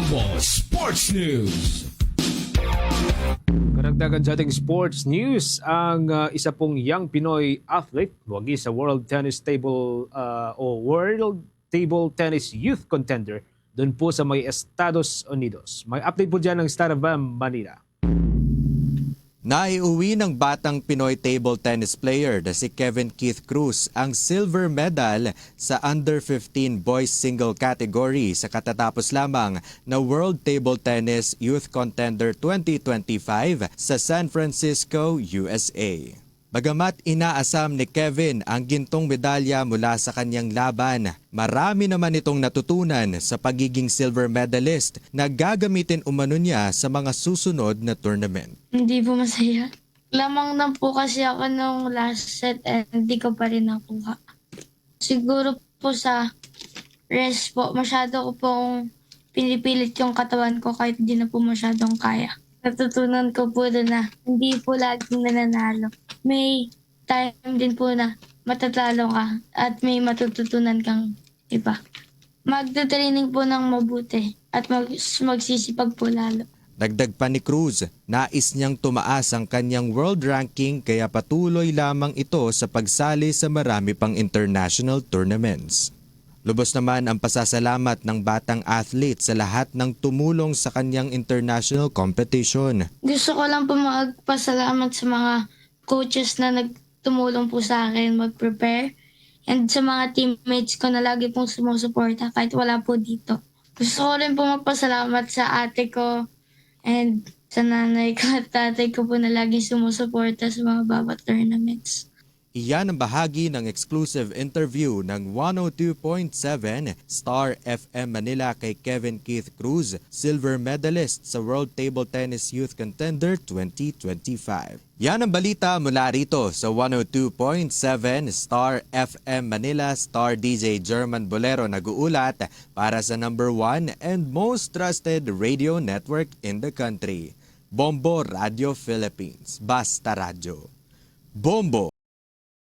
Bombo Sports News. Karagdagan sa ating sports news, ang isa pong young Pinoy athlete wagi sa World Table Tennis Youth Contender doon po sa may Estados Unidos. May update po dyan ng Star of Manila. Naiuwi ng batang Pinoy table tennis player na si Kevin Keith Cruz ang silver medal sa under-15 boys single category sa katatapos lamang na World Table Tennis Youth Contender 2025 sa San Francisco, USA. Bagamat inaasam ni Kevin ang gintong medalya mula sa kanyang laban, marami naman itong natutunan sa pagiging silver medalist na gagamitin umano niya sa mga susunod na tournament. Hindi po masaya. Lamang na po kasi ako nung last set and hindi ko pa rin nakuha. Siguro po sa rest po, masyado ko pong pinipilit yung katawan ko kahit hindi na po masyadong kaya. Natutunan ko po doon na hindi po laging nananalo. May time din po na matatalo ka at may matututunan kang iba. Magta-training po ng mabuti at magsisipag po lalo. Dagdag pa ni Cruz, nais niyang tumaas ang kanyang world ranking kaya patuloy lamang ito sa pagsali sa marami pang international tournaments. Lubos naman ang pasasalamat ng batang athlete sa lahat ng tumulong sa kanyang international competition. Gusto ko lang po magpasalamat sa mga coaches na nagtumulong po sa akin mag-prepare and sa mga teammates ko na lagi pong sumusuporta kahit wala po dito. Gusto ko rin po magpasalamat sa ate ko and sa nanay ko at tatay ko po na lagi sumusuporta sa mga bawat tournaments. Iyan ang bahagi ng exclusive interview ng 102.7 Star FM Manila kay Kevin Keith Cruz, silver medalist sa World Table Tennis Youth Contender 2025. Yan ang balita mula rito sa 102.7 Star FM Manila. Star DJ German Bolero nag-uulat para sa number 1 and most trusted radio network in the country. Bombo Radio Philippines. Basta Radio. Bombo!